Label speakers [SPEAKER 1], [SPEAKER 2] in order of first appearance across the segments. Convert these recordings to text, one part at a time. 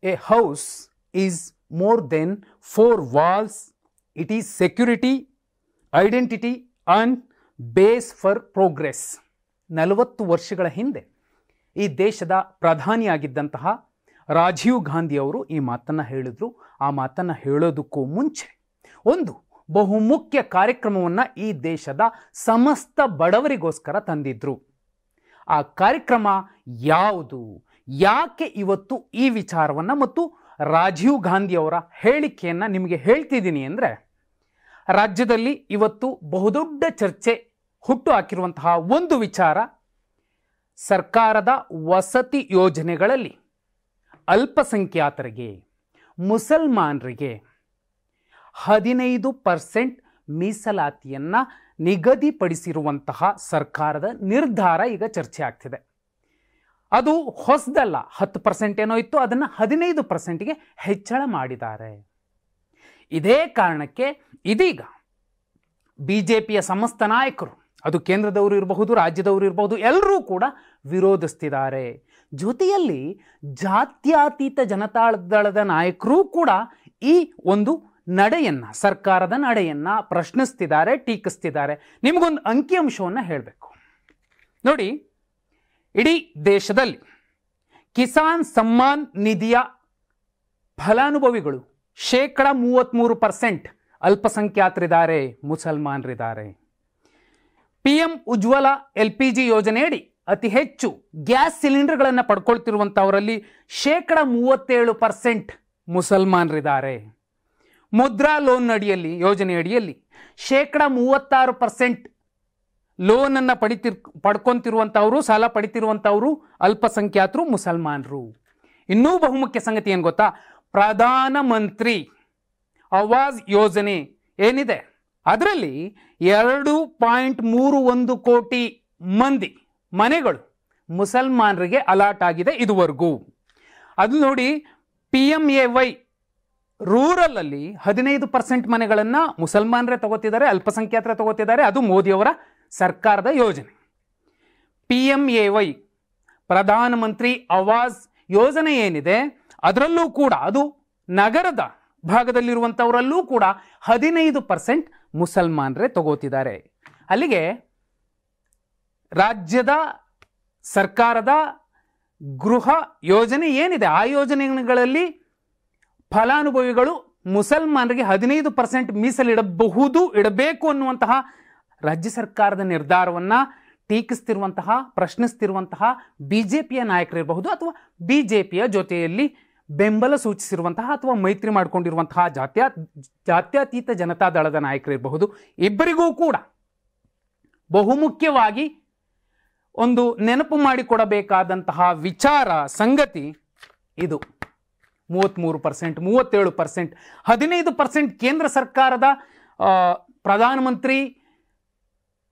[SPEAKER 1] A house is more than four walls. It is security, identity and base for progress. 40 ವರ್ಷಗಳ ಹಿಂದೆ ಈ ದೇಶದ ಪ್ರಧಾನಿಯಾಗಿದ್ದಂತಹ ರಾಜೀವ್ ಗಾಂಧಿ ಅವರು ಈ ಮಾತನ್ನು ಹೇಳಿದ್ರು. ಆ ಮಾತನ್ನು ಹೇಳೋದಕ್ಕೂ ಮುಂಚೆ ಒಂದು ಬಹುಮುಖ್ಯ ಕಾರ್ಯಕ್ರಮವನ್ನು ಈ ದೇಶದ ಸಮಸ್ತ ಬಡವರಿಗೋಸ್ಕರ ತಂದಿದ್ರು. ಆ ಕಾರ್ಯಕ್ರಮ ಯಾವುದು, ಯಾಕೆ ಇವತ್ತು ಈ ವಿಚಾರವನ್ನು ಮತ್ತು ರಾಜೀವ್ ಗಾಂಧಿ ಅವರ ಹೇಳಿಕೆಯನ್ನು ನಿಮಗೆ ಹೇಳ್ತಿದ್ದೀನಿ ಅಂದರೆ, ರಾಜ್ಯದಲ್ಲಿ ಇವತ್ತು ಬಹುದೊಡ್ಡ ಚರ್ಚೆ ಹುಟ್ಟು ಹಾಕಿರುವಂತಹ ಒಂದು ವಿಚಾರ, ಸರ್ಕಾರದ ವಸತಿ ಯೋಜನೆಗಳಲ್ಲಿ ಅಲ್ಪಸಂಖ್ಯಾತರಿಗೆ, ಮುಸಲ್ಮಾನರಿಗೆ 15% ಮೀಸಲಾತಿಯನ್ನು ನಿಗದಿಪಡಿಸಿರುವಂತಹ ಸರ್ಕಾರದ ನಿರ್ಧಾರ ಈಗ ಚರ್ಚೆ ಆಗ್ತಿದೆ. ಅದು ಹೊಸದಲ್ಲ, 10% ಏನೋ ಇತ್ತು, ಅದನ್ನು 15%ಗೆ ಹೆಚ್ಚಳ ಮಾಡಿದ್ದಾರೆ. ಇದೇ ಕಾರಣಕ್ಕೆ ಇದೀಗ ಬಿಜೆಪಿಯ ಸಮಸ್ತ ನಾಯಕರು, ಅದು ಕೇಂದ್ರದವರು ಇರಬಹುದು, ರಾಜ್ಯದವರು ಇರಬಹುದು, ಎಲ್ಲರೂ ಕೂಡ ವಿರೋಧಿಸ್ತಿದ್ದಾರೆ. ಜೊತೆಯಲ್ಲಿ ಜಾತ್ಯತೀತ ಜನತಾದಳದ ನಾಯಕರು ಕೂಡ ಈ ಒಂದು ನಡೆಯನ್ನು, ಸರ್ಕಾರದ ನಡೆಯನ್ನು ಪ್ರಶ್ನಿಸ್ತಿದ್ದಾರೆ, ಟೀಕಿಸ್ತಿದ್ದಾರೆ. ನಿಮಗೊಂದು ಅಂಕಿಅಂಶವನ್ನು ಹೇಳಬೇಕು ನೋಡಿ. ಇಡೀ ದೇಶದಲ್ಲಿ ಕಿಸಾನ್ ಸಮ್ಮಾನ್ ನಿಧಿಯ ಫಲಾನುಭವಿಗಳು 33% ಅಲ್ಪಸಂಖ್ಯಾತರಿದ್ದಾರೆ, ಮುಸಲ್ಮಾನರಿದ್ದಾರೆ. PM ಉಜ್ವಲ LPG ಯೋಜನೆಯಡಿ ಅತಿ ಹೆಚ್ಚು ಗ್ಯಾಸ್ ಸಿಲಿಂಡರ್ಗಳನ್ನು ಪಡ್ಕೊಳ್ತಿರುವಂಥವರಲ್ಲಿ 37% ಮುಸಲ್ಮಾನರಿದ್ದಾರೆ. ಮುದ್ರಾ ಲೋನ್ ಅಡಿಯಲ್ಲಿ, ಯೋಜನೆಯಡಿಯಲ್ಲಿ 36% ಲೋನನ್ನು ಪಡ್ಕೊತಿರುವಂಥವರು, ಸಾಲ ಪಡಿತಿರುವಂಥವರು ಅಲ್ಪಸಂಖ್ಯಾತರು, ಮುಸಲ್ಮಾನರು. ಇನ್ನೂ ಬಹುಮುಖ್ಯ ಸಂಗತಿ ಏನು ಗೊತ್ತಾ, ಪ್ರಧಾನ ಮಂತ್ರಿ ಆವಾಸ್ ಯೋಜನೆ ಏನಿದೆ ಅದರಲ್ಲಿ 2.31 ಕೋಟಿ ಮಂದಿ ಮನೆಗಳು ಮುಸಲ್ಮಾನರಿಗೆ ಅಲಾಟ್ ಆಗಿದೆ ಇದುವರೆಗೂ. ಅದು ನೋಡಿ, PMAY ರೂರಲಲ್ಲಿ 15% ಮನೆಗಳನ್ನು ಮುಸಲ್ಮಾನರೇ ತಗೋತಿದ್ದಾರೆ, ಅಲ್ಪಸಂಖ್ಯಾತರೇ ತಗೋತಿದ್ದಾರೆ. ಅದು ಮೋದಿಯವರ ಸರ್ಕಾರದ ಯೋಜನೆ. PMAY ಪ್ರಧಾನಮಂತ್ರಿ ಆವಾಸ್ ಯೋಜನೆ ಏನಿದೆ ಅದರಲ್ಲೂ ಕೂಡ ಅದು ನಗರದ ಭಾಗದಲ್ಲಿರುವಂಥವರಲ್ಲೂ ಕೂಡ 15% ಮುಸಲ್ಮಾನರೇ ತಗೋತಿದ್ದಾರೆ. ಅಲ್ಲಿಗೆ ರಾಜ್ಯದ ಸರ್ಕಾರದ ಗೃಹ ಯೋಜನೆ ಏನಿದೆ ಆ ಯೋಜನೆಗಳಲ್ಲಿ ಫಲಾನುಭವಿಗಳು ಮುಸಲ್ಮಾನರಿಗೆ 15% ಮೀಸಲಿಡಬಹುದು, ಇಡಬೇಕು ಅನ್ನುವಂತಹ ರಾಜ್ಯ ಸರ್ಕಾರದ ನಿರ್ಧಾರವನ್ನು ಟೀಕಿಸ್ತಿರುವಂತಹ, ಪ್ರಶ್ನಿಸ್ತಿರುವಂತಹ ಬಿಜೆಪಿಯ ನಾಯಕರಿರಬಹುದು ಅಥವಾ ಬಿಜೆಪಿಯ ಜೊತೆಯಲ್ಲಿ ಬೆಂಬಲ ಸೂಚಿಸಿರುವಂತಹ ಅಥವಾ ಮೈತ್ರಿ ಮಾಡಿಕೊಂಡಿರುವಂತಹ ಜಾತ್ಯತೀತ ಜನತಾದಳದ ನಾಯಕರಿರಬಹುದು, ಇಬ್ಬರಿಗೂ ಕೂಡ ಬಹುಮುಖ್ಯವಾಗಿ ಒಂದು ನೆನಪು ಮಾಡಿಕೊಡಬೇಕಾದಂತಹ ವಿಚಾರ, ಸಂಗತಿ ಇದು. 33%, 37%, 15% ಕೇಂದ್ರ ಸರ್ಕಾರದ ಪ್ರಧಾನಮಂತ್ರಿ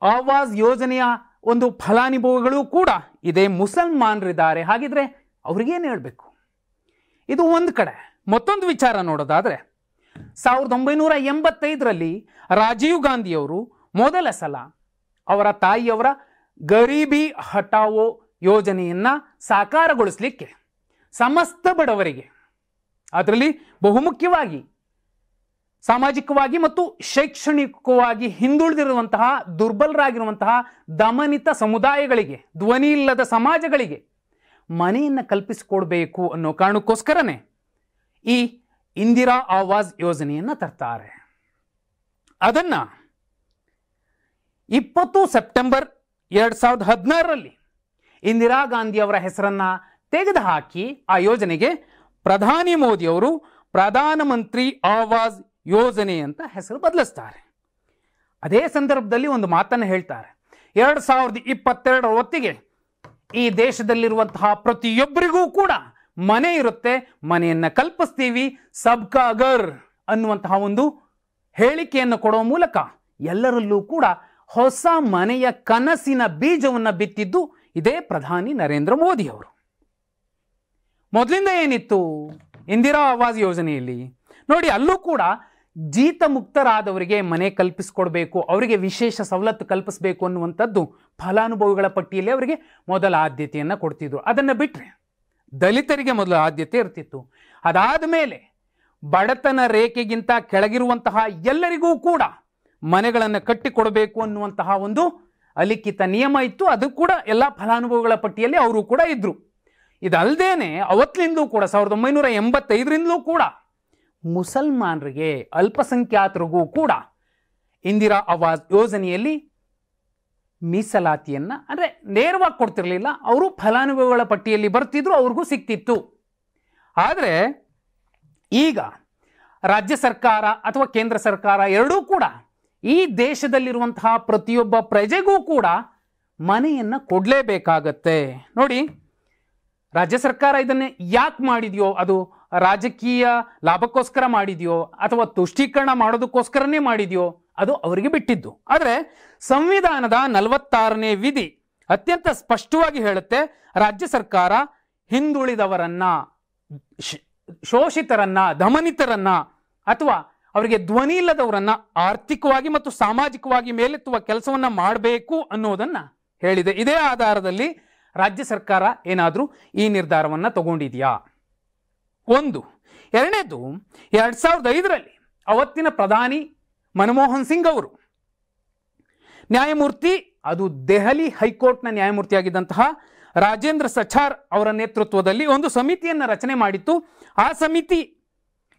[SPEAKER 1] ಆವಾಸ್ ಯೋಜನೆಯ ಒಂದು ಫಲಾನುಭವಿಗಳು ಕೂಡ ಇದೇ ಮುಸಲ್ಮಾನರಿದ್ದಾರೆ. ಹಾಗಿದ್ರೆ ಅವ್ರಿಗೇನು ಹೇಳಬೇಕು? ಇದು ಒಂದು ಕಡೆ. ಮತ್ತೊಂದು ವಿಚಾರ ನೋಡೋದಾದರೆ, 1985ರಲ್ಲಿ ರಾಜೀವ್ ಗಾಂಧಿಯವರು ಮೊದಲ ಸಲ ಅವರ ತಾಯಿಯವರ ಗರೀಬಿ ಹಟಾವೋ ಯೋಜನೆಯನ್ನು ಸಾಕಾರಗೊಳಿಸಲಿಕ್ಕೆ ಸಮಸ್ತ ಬಡವರಿಗೆ, ಅದರಲ್ಲಿ ಬಹುಮುಖ್ಯವಾಗಿ ಸಾಮಾಜಿಕವಾಗಿ ಮತ್ತು ಶೈಕ್ಷಣಿಕವಾಗಿ ಹಿಂದುಳಿದಿರುವಂತಹ, ದುರ್ಬಲರಾಗಿರುವಂತಹ ದಮನಿತ ಸಮುದಾಯಗಳಿಗೆ, ಧ್ವನಿ ಇಲ್ಲದ ಸಮಾಜಗಳಿಗೆ ಮನೆಯನ್ನು ಕಲ್ಪಿಸಿಕೊಡ್ಬೇಕು ಅನ್ನೋ ಕಾರಣಕ್ಕೋಸ್ಕರನೇ ಈ ಇಂದಿರಾ ಆವಾಸ್ ಯೋಜನೆಯನ್ನು ತರ್ತಾರೆ. ಅದನ್ನು 20 ಸೆಪ್ಟೆಂಬರ್ 2016ರಲ್ಲಿ ಇಂದಿರಾ ಗಾಂಧಿ ಅವರ ಹೆಸರನ್ನು ತೆಗೆದುಹಾಕಿ ಆ ಯೋಜನೆಗೆ ಪ್ರಧಾನಿ ಮೋದಿಯವರು ಪ್ರಧಾನಮಂತ್ರಿ ಆವಾಸ್ ಯೋಜನೆ ಅಂತ ಹೆಸರು ಬದಲಿಸ್ತಾರೆ. ಅದೇ ಸಂದರ್ಭದಲ್ಲಿ ಒಂದು ಮಾತನ್ನು ಹೇಳ್ತಾರೆ, 2022ರ ಹೊತ್ತಿಗೆ ಈ ದೇಶದಲ್ಲಿರುವಂತಹ ಪ್ರತಿಯೊಬ್ಬರಿಗೂ ಕೂಡ ಮನೆ ಇರುತ್ತೆ, ಮನೆಯನ್ನು ಕಲ್ಪಿಸ್ತೀವಿ, ಸಬ್ಕಾ ಘರ್ ಅನ್ನುವಂತಹ ಒಂದು ಹೇಳಿಕೆಯನ್ನು ಕೊಡುವ ಮೂಲಕ ಎಲ್ಲರಲ್ಲೂ ಕೂಡ ಹೊಸ ಮನೆಯ ಕನಸಿನ ಬೀಜವನ್ನು ಬಿತ್ತಿದ್ದು ಇದೇ ಪ್ರಧಾನಿ ನರೇಂದ್ರ ಮೋದಿ ಅವರು. ಮೊದಲಿಂದ ಏನಿತ್ತು ಇಂದಿರಾ ಆವಾಸ್ ಯೋಜನೆಯಲ್ಲಿ ನೋಡಿ, ಅಲ್ಲೂ ಕೂಡ ಜೀತ ಮುಕ್ತರಾದವರಿಗೆ ಮನೆ ಕಲ್ಪಿಸಿಕೊಡ್ಬೇಕು, ಅವರಿಗೆ ವಿಶೇಷ ಸವಲತ್ತು ಕಲ್ಪಿಸಬೇಕು ಅನ್ನುವಂಥದ್ದು ಫಲಾನುಭವಿಗಳ ಪಟ್ಟಿಯಲ್ಲಿ ಅವರಿಗೆ ಮೊದಲ ಆದ್ಯತೆಯನ್ನು ಕೊಡ್ತಿದ್ರು. ಅದನ್ನು ಬಿಟ್ಟರೆ ದಲಿತರಿಗೆ ಮೊದಲು ಆದ್ಯತೆ ಇರ್ತಿತ್ತು. ಅದಾದ ಮೇಲೆ ಬಡತನ ರೇಖೆಗಿಂತ ಕೆಳಗಿರುವಂತಹ ಎಲ್ಲರಿಗೂ ಕೂಡ ಮನೆಗಳನ್ನು ಕಟ್ಟಿಕೊಡಬೇಕು ಅನ್ನುವಂತಹ ಒಂದು ಅಲಿಖಿತ ನಿಯಮ ಇತ್ತು. ಅದು ಕೂಡ ಎಲ್ಲ ಫಲಾನುಭವಿಗಳ ಪಟ್ಟಿಯಲ್ಲಿ ಅವರು ಕೂಡ ಇದ್ರು. ಇದಲ್ಲದೇನೆ ಅವತ್ತಿನಿಂದಲೂ ಕೂಡ 1985ರಿಂದಲೂ ಕೂಡ ಮುಸಲ್ಮಾನರಿಗೆ, ಅಲ್ಪಸಂಖ್ಯಾತರಿಗೂ ಕೂಡ ಇಂದಿರಾ ಆವಾಸ್ ಯೋಜನೆಯಲ್ಲಿ ಮೀಸಲಾತಿಯನ್ನು ಅಂದರೆ ನೇರವಾಗಿ ಕೊಡ್ತಿರಲಿಲ್ಲ, ಅವರು ಫಲಾನುಭವಿಗಳ ಪಟ್ಟಿಯಲ್ಲಿ ಬರ್ತಿದ್ರು, ಅವ್ರಿಗೂ ಸಿಗ್ತಿತ್ತು. ಆದರೆ ಈಗ ರಾಜ್ಯ ಸರ್ಕಾರ ಅಥವಾ ಕೇಂದ್ರ ಸರ್ಕಾರ ಎರಡೂ ಕೂಡ ಈ ದೇಶದಲ್ಲಿರುವಂತಹ ಪ್ರತಿಯೊಬ್ಬ ಪ್ರಜೆಗೂ ಕೂಡ ಮನೆಯನ್ನು ಕೊಡಲೇಬೇಕಾಗತ್ತೆ. ನೋಡಿ, ರಾಜ್ಯ ಸರ್ಕಾರ ಇದನ್ನೇ ಯಾಕೆ ಮಾಡಿದೆಯೋ, ಅದು ರಾಜಕೀಯ ಲಾಭಕ್ಕೋಸ್ಕರ ಮಾಡಿದೆಯೋ ಅಥವಾ ತುಷ್ಟೀಕರಣ ಮಾಡೋದಕ್ಕೋಸ್ಕರನೇ ಮಾಡಿದೆಯೋ, ಅದು ಅವರಿಗೆ ಬಿಟ್ಟಿದ್ದು. ಆದರೆ ಸಂವಿಧಾನದ 46ನೇ ವಿಧಿ ಅತ್ಯಂತ ಸ್ಪಷ್ಟವಾಗಿ ಹೇಳುತ್ತೆ, ರಾಜ್ಯ ಸರ್ಕಾರ ಹಿಂದುಳಿದವರನ್ನ, ಶೋಷಿತರನ್ನ, ದಮನಿತರನ್ನ ಅಥವಾ ಅವರಿಗೆ ಧ್ವನಿ ಇಲ್ಲದವರನ್ನ ಆರ್ಥಿಕವಾಗಿ ಮತ್ತು ಸಾಮಾಜಿಕವಾಗಿ ಮೇಲೆತ್ತುವ ಕೆಲಸವನ್ನ ಮಾಡಬೇಕು ಅನ್ನೋದನ್ನ ಹೇಳಿದೆ. ಇದೇ ಆಧಾರದಲ್ಲಿ ರಾಜ್ಯ ಸರ್ಕಾರ ಏನಾದರೂ ಈ ನಿರ್ಧಾರವನ್ನ ತಗೊಂಡಿದೆಯಾ? ಒಂದು. ಎರಡನೇದು, 2005ರಲ್ಲಿ ಅವತ್ತಿನ ಪ್ರಧಾನಿ ಮನಮೋಹನ್ ಸಿಂಗ್ ಅವರು ನ್ಯಾಯಮೂರ್ತಿ, ಅದು ದೆಹಲಿ ಹೈಕೋರ್ಟ್ನ ನ್ಯಾಯಮೂರ್ತಿಯಾಗಿದ್ದಂತಹ ರಾಜೇಂದ್ರ ಸಚಾರ್ ಅವರ ನೇತೃತ್ವದಲ್ಲಿ ಒಂದು ಸಮಿತಿಯನ್ನು ರಚನೆ ಮಾಡಿತ್ತು. ಆ ಸಮಿತಿ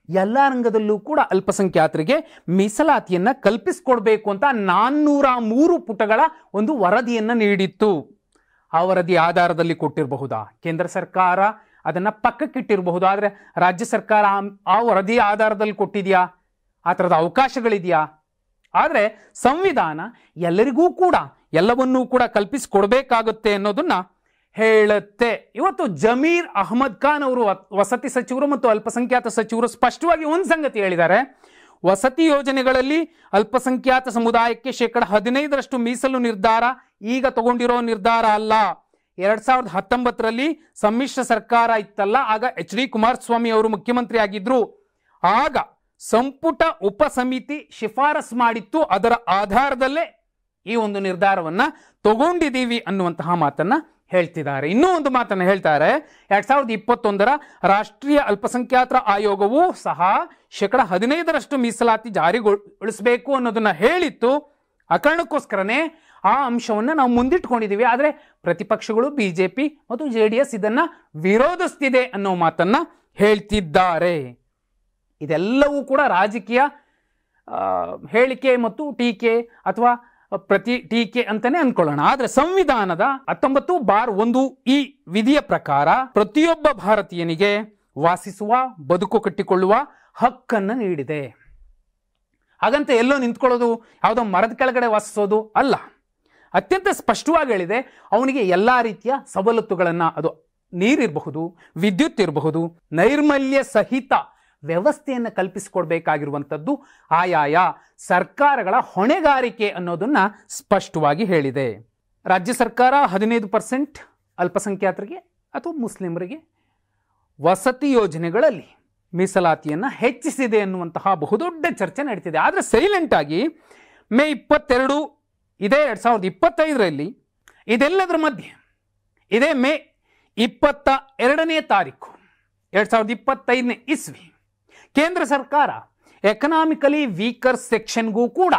[SPEAKER 1] ಎಲ್ಲ ರಂಗದಲ್ಲೂ ಕೂಡ ಅಲ್ಪಸಂಖ್ಯಾತರಿಗೆ ಮೀಸಲಾತಿಯನ್ನು ಕಲ್ಪಿಸಿಕೊಡ್ಬೇಕು ಅಂತ 403 ಪುಟಗಳ ಒಂದು ವರದಿಯನ್ನು ನೀಡಿತ್ತು. ಆ ವರದಿ ಆಧಾರದಲ್ಲಿ ಕೊಟ್ಟಿರಬಹುದಾ? ಕೇಂದ್ರ ಸರ್ಕಾರ ಅದನ್ನು ಪಕ್ಕಕ್ಕಿಟ್ಟಿರಬಹುದು. ಆದರೆ ರಾಜ್ಯ ಸರ್ಕಾರ ಆ ವರದಿ ಆಧಾರದಲ್ಲಿ ಕೊಟ್ಟಿದೆಯಾ? ಆ ಥರದ ಅವಕಾಶಗಳಿದೆಯಾ? ಆದರೆ ಸಂವಿಧಾನ ಎಲ್ಲರಿಗೂ ಕೂಡ ಎಲ್ಲವನ್ನೂ ಕೂಡ ಕಲ್ಪಿಸಿಕೊಡ್ಬೇಕಾಗುತ್ತೆ ಅನ್ನೋದನ್ನ ಹೇಳುತ್ತೆ. ಇವತ್ತು ಜಮೀರ್ ಅಹಮದ್ ಖಾನ್ ಅವರು, ವಸತಿ ಸಚಿವರು ಮತ್ತು ಅಲ್ಪಸಂಖ್ಯಾತ ಸಚಿವರು, ಸ್ಪಷ್ಟವಾಗಿ ಒಂದು ಸಂಗತಿ ಹೇಳಿದ್ದಾರೆ. ವಸತಿ ಯೋಜನೆಗಳಲ್ಲಿ ಅಲ್ಪಸಂಖ್ಯಾತ ಸಮುದಾಯಕ್ಕೆ 15% ಮೀಸಲು ನಿರ್ಧಾರ ಈಗ ತಗೊಂಡಿರೋ ನಿರ್ಧಾರ ಅಲ್ಲ. 2019ರಲ್ಲಿ ಸಮ್ಮಿಶ್ರ ಸರ್ಕಾರ ಇತ್ತಲ್ಲ, ಆಗ HD ಕುಮಾರಸ್ವಾಮಿ ಅವರು ಮುಖ್ಯಮಂತ್ರಿ ಆಗಿದ್ರು. ಆಗ ಸಂಪುಟ ಉಪಸಮಿತಿ ಶಿಫಾರಸ್ ಮಾಡಿತ್ತು. ಅದರ ಆಧಾರದಲ್ಲೇ ಈ ಒಂದು ನಿರ್ಧಾರವನ್ನ ತಗೊಂಡಿದ್ದೀವಿ ಅನ್ನುವಂತಹ ಮಾತನ್ನ ಹೇಳ್ತಿದ್ದಾರೆ. ಇನ್ನೂ ಒಂದು ಮಾತನ್ನು ಹೇಳ್ತಾರೆ. 2021ರ ರಾಷ್ಟ್ರೀಯ ಅಲ್ಪಸಂಖ್ಯಾತರ ಆಯೋಗವೂ ಸಹ 15% ಮೀಸಲಾತಿ ಜಾರಿಗೊಳಿಸಬೇಕು ಅನ್ನೋದನ್ನ ಹೇಳಿತ್ತು. ಆ ಕಾರಣಕ್ಕೋಸ್ಕರನೇ ಆ ಅಂಶವನ್ನು ನಾವು ಮುಂದಿಟ್ಕೊಂಡಿದ್ದೀವಿ. ಆದರೆ ಪ್ರತಿಪಕ್ಷಗಳು BJP ಮತ್ತು JDS ಇದನ್ನ ವಿರೋಧಿಸ್ತಿದೆ ಅನ್ನೋ ಮಾತನ್ನ ಹೇಳ್ತಿದ್ದಾರೆ. ಇದೆಲ್ಲವೂ ಕೂಡ ರಾಜಕೀಯ ಹೇಳಿಕೆ ಮತ್ತು ಟೀಕೆ ಅಥವಾ ಪ್ರತಿ ಟೀಕೆ ಅಂತಾನೆ ಅನ್ಕೊಳ್ಳೋಣ. ಆದರೆ ಸಂವಿಧಾನದ 19(1) ಈ ವಿಧಿಯ ಪ್ರಕಾರ ಪ್ರತಿಯೊಬ್ಬ ಭಾರತೀಯನಿಗೆ ವಾಸಿಸುವ, ಬದುಕು ಕಟ್ಟಿಕೊಳ್ಳುವ ಹಕ್ಕನ್ನು ನೀಡಿದೆ. ಹಾಗಂತ ಎಲ್ಲೋ ನಿಂತ್ಕೊಳ್ಳೋದು, ಯಾವುದೋ ಮರದ ಕೆಳಗಡೆ ವಾಸಿಸೋದು ಅಲ್ಲ. ಅತ್ಯಂತ ಸ್ಪಷ್ಟವಾಗಿ ಹೇಳಿದೆ, ಅವನಿಗೆ ಎಲ್ಲ ರೀತಿಯ ಸವಲತ್ತುಗಳನ್ನು, ಅದು ನೀರಿರಬಹುದು, ವಿದ್ಯುತ್ ಇರಬಹುದು, ನೈರ್ಮಲ್ಯ ಸಹಿತ ವ್ಯವಸ್ಥೆಯನ್ನು ಕಲ್ಪಿಸಿಕೊಡ್ಬೇಕಾಗಿರುವಂಥದ್ದು ಆಯಾಯ ಸರ್ಕಾರಗಳ ಹೊಣೆಗಾರಿಕೆ ಅನ್ನೋದನ್ನ ಸ್ಪಷ್ಟವಾಗಿ ಹೇಳಿದೆ. ರಾಜ್ಯ ಸರ್ಕಾರ 15% ಅಲ್ಪಸಂಖ್ಯಾತರಿಗೆ ಅಥವಾ ಮುಸ್ಲಿಮರಿಗೆ ವಸತಿ ಯೋಜನೆಗಳಲ್ಲಿ ಮೀಸಲಾತಿಯನ್ನು ಹೆಚ್ಚಿಸಿದೆ ಅನ್ನುವಂತಹ ಬಹುದೊಡ್ಡ ಚರ್ಚೆ ನಡೀತಿದೆ. ಆದರೆ ಸೈಲೆಂಟ್ ಆಗಿ ಮೇ 22 ಇದೇ 2025ರಲ್ಲಿ ಇದೆಲ್ಲದರ ಮಧ್ಯೆ ಇದೇ ಮೇ 22ನೇ ತಾರೀಕು 2025ನೇ ಇಸ್ವಿ ಕೇಂದ್ರ ಸರ್ಕಾರ ಎಕನಾಮಿಕಲಿ ವೀಕರ್ ಸೆಕ್ಷನ್ಗೂ ಕೂಡ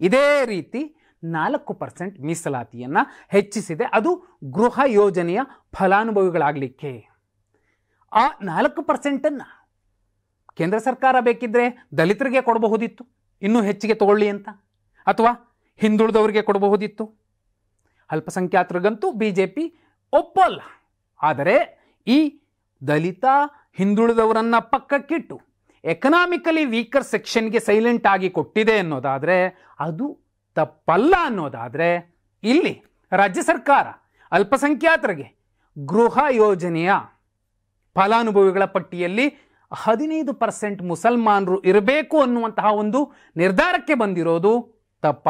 [SPEAKER 1] ಇದೇ ರೀತಿ 4% ಮೀಸಲಾತಿಯನ್ನು ಹೆಚ್ಚಿಸಿದೆ. ಅದು ಗೃಹ ಯೋಜನೆಯ ಫಲಾನುಭವಿಗಳಾಗಲಿಕ್ಕೆ. ಆ 4%ಅನ್ನು ಕೇಂದ್ರ ಸರ್ಕಾರ ಬೇಕಿದ್ರೆ ದಲಿತರಿಗೆ ಕೊಡಬಹುದಿತ್ತು, ಇನ್ನೂ ಹೆಚ್ಚಿಗೆ ತಗೊಳ್ಳಿ ಅಂತ, ಅಥವಾ ಹಿಂದುಳಿದವರಿಗೆ ಕೊಡಬಹುದಿತ್ತು. ಅಲ್ಪಸಂಖ್ಯಾತರಿಗಂತೂ BJP ಒಪ್ಪಲ್ಲ. ಆದರೆ ಈ ದಲಿತ, ಹಿಂದುಳಿದವರನ್ನ ಪಕ್ಕಕ್ಕಿಟ್ಟು ಎಕನಾಮಿಕಲಿ ವೀಕರ್ ಸೆಕ್ಷನ್ಗೆ ಸೈಲೆಂಟ್ ಆಗಿ ಕೊಟ್ಟಿದೆ ಅನ್ನೋದಾದರೆ ಅದು ತಪ್ಪಲ್ಲ. ಅನ್ನೋದಾದರೆ ಇಲ್ಲಿ ರಾಜ್ಯ ಸರ್ಕಾರ ಅಲ್ಪಸಂಖ್ಯಾತರಿಗೆ ಗೃಹ ಯೋಜನೆಯ ಫಲಾನುಭವಿಗಳ ಪಟ್ಟಿಯಲ್ಲಿ 15% ಮುಸಲ್ಮಾನರು ಇರಬೇಕು ಅನ್ನುವಂತಹ ಒಂದು ನಿರ್ಧಾರಕ್ಕೆ ಬಂದಿರೋದು ತಪ್ಪ.